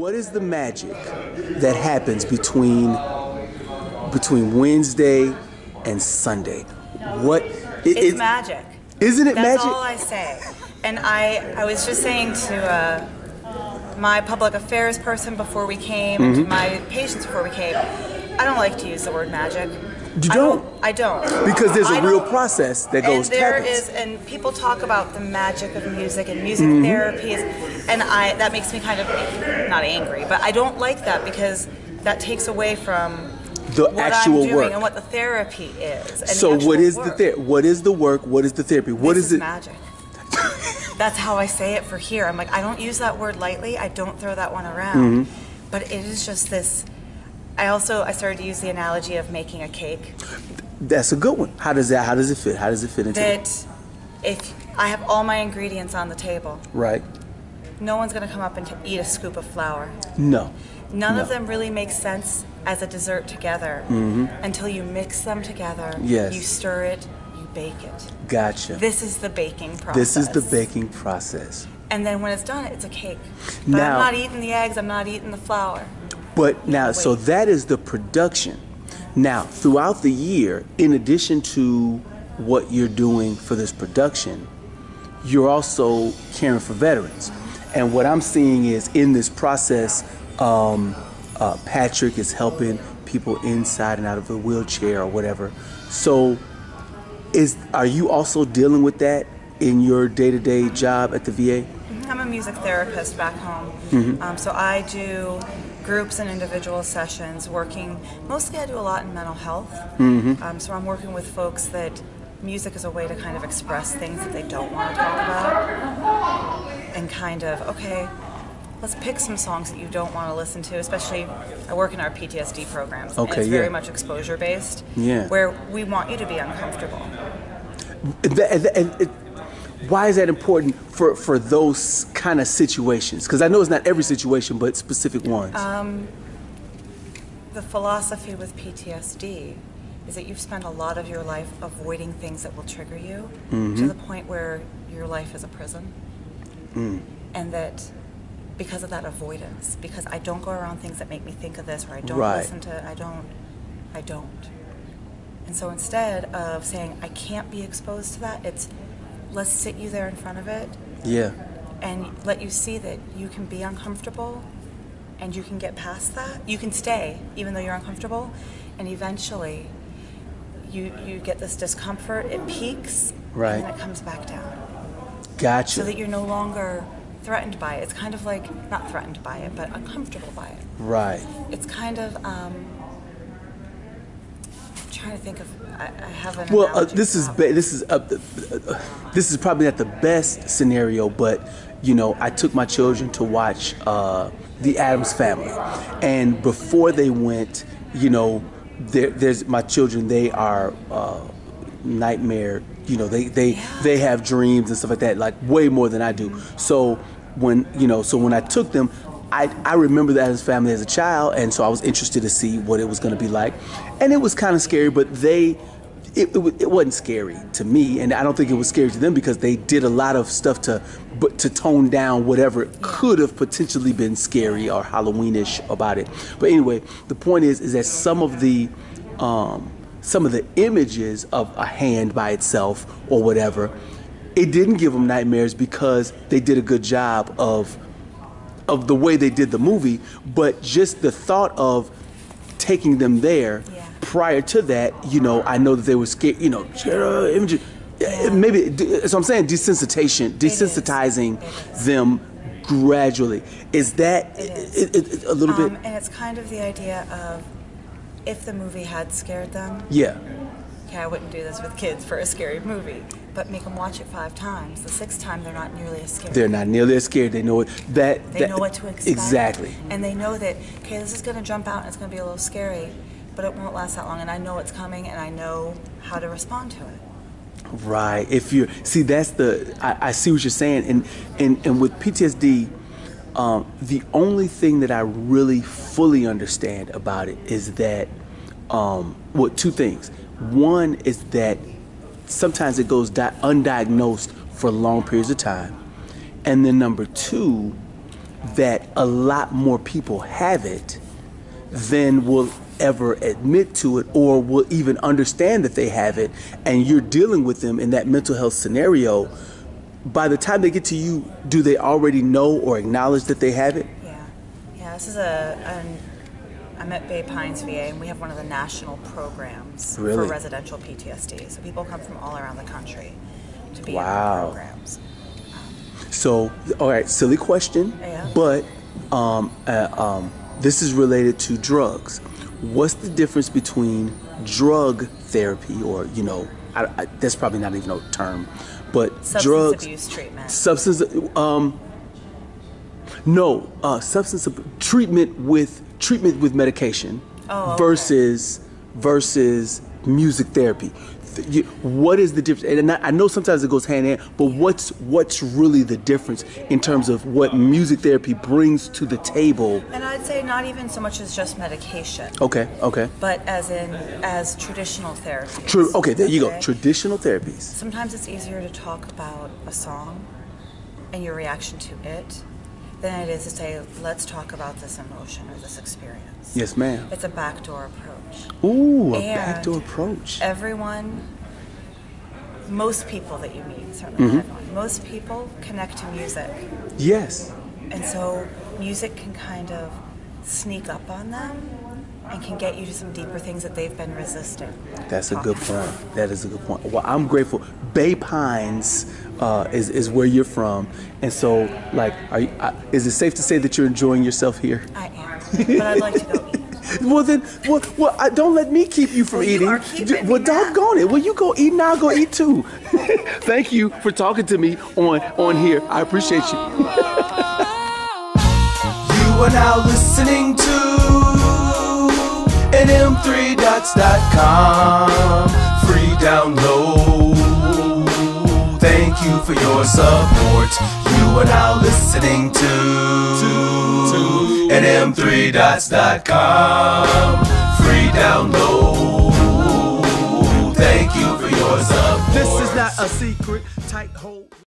what is the magic that happens between Wednesday and Sunday? It's magic. Isn't it magic? That's all I say. And I was just saying to my public affairs person before we came, to my patients before we came, I don't like to use the word magic. You don't? I don't. Because there's a real process that goes and people talk about the magic of music and music therapy, and that makes me kind of, not angry, but I don't like that because that takes away from the what actual I'm doing work and what the therapy is. And so what is what is the work? What is the therapy? What is it? Magic. That's how I say it for here. I'm like, I don't use that word lightly. I don't throw that one around. But it is just this. I started to use the analogy of making a cake. That's a good one. How does it fit? How does it fit into that? If I have all my ingredients on the table, right? No one's going to come up and eat a scoop of flour. No. None of them really make sense as a dessert together until you mix them together. Yes. You stir it, you bake it. Gotcha. This is the baking process. This is the baking process. And then when it's done, it's a cake. But I'm not eating the eggs, I'm not eating the flour. But now, so that is the production. Now, throughout the year, in addition to what you're doing for this production, you're also caring for veterans. And what I'm seeing is in this process, Patrick is helping people inside and out of a wheelchair or whatever. So are you also dealing with that in your day-to-day job at the VA? I'm a music therapist back home. So I do groups and individual sessions mostly I do a lot in mental health. So I'm working with folks that music is a way to kind of express things that they don't want to talk about, and kind of, okay, let's pick some songs that you don't want to listen to, especially I work in our PTSD programs. Okay, and it's very much exposure based, where we want you to be uncomfortable. Why is that important for those kind of situations? Because I know it's not every situation, but specific ones. The philosophy with PTSD is that you've spent a lot of your life avoiding things that will trigger you to the point where your life is a prison. And that because of that avoidance, because I don't go around things that make me think of this, or I don't listen to, I don't. And so instead of saying, I can't be exposed to that, it's let's sit you there in front of it. And let you see that you can be uncomfortable and you can get past that. You can stay even though you're uncomfortable, and eventually you get this discomfort, it peaks, and then it comes back down. Gotcha. So that you're no longer threatened by it. It's kind of like, not threatened by it, but uncomfortable by it. Right. It's kind of, I'm trying to think of, I have an analogy. This is probably not the best scenario, but I took my children to watch The Addams Family, and before they went, there's my children. They are nightmare. They have dreams and stuff like that, like way more than I do. So when I took them, I remember The Addams Family as a child, and so I was interested to see what it was going to be like, and it was kind of scary, but it wasn't scary to me, and I don't think it was scary to them because they did a lot of stuff to tone down whatever could have potentially been scary or Halloweenish about it. But anyway, the point is that some of the images of a hand by itself or whatever, it didn't give them nightmares because they did a good job of the way they did the movie, but just the thought of taking them there. Prior to that, I know that they were scared, images. Maybe, so I'm saying desensitizing them gradually. Is that a little bit? And it's kind of the idea of if the movie had scared them. Okay, I wouldn't do this with kids for a scary movie, but make them watch it 5 times. The 6th time, they're not nearly as scared. They're not nearly as scared. They know it. They know what to expect. Exactly. And they know that, okay, this is going to jump out and it's going to be a little scary, but it won't last that long, and I know it's coming, and I know how to respond to it. Right. I see what you're saying, and with PTSD, the only thing that I really fully understand about it is that, 2 things. One is that sometimes it goes undiagnosed for long periods of time, and then number 2, that a lot more people have it than will ever admit to it or will even understand that they have it, and you're dealing with them in that mental health scenario. By the time they get to you, do they already know or acknowledge that they have it? Yeah. This is I'm at Bay Pines VA, and we have one of the national programs for residential PTSD. So people come from all around the country to be in our programs. So, all right, silly question, but this is related to drugs. What's the difference between drug therapy, or that's probably not even a term, but substance abuse treatment. Substance treatment with medication versus music therapy. What is the difference? And I know sometimes it goes hand in hand, but what's really the difference in terms of what music therapy brings to the table? And I'd say not even so much as just medication. Okay. But as traditional therapies. True. Okay, there you go. Traditional therapies. Sometimes it's easier to talk about a song and your reaction to it than it is to say, let's talk about this emotion or this experience. Yes, ma'am. It's a backdoor approach. Ooh, a backdoor approach. Most people that you meet, certainly not everyone, most people connect to music. Yes. And so music can kind of sneak up on them and can get you to some deeper things that they've been resisting. That's a good point. That is a good point. Well, I'm grateful. Bay Pines is where you're from, and so is it safe to say that you're enjoying yourself here? I am, but I'd like to go eat. Well, don't let me keep you from eating. You are keeping Well, me doggone it. Well, you go eat and I'll go eat too. Thank you for talking to me on here. I appreciate you. You are now listening to nm3dots.com. Free download. Thank you for your support. You are now listening to nm3dots.com. Free download. Thank you for your support. This is not a secret. Tight hold.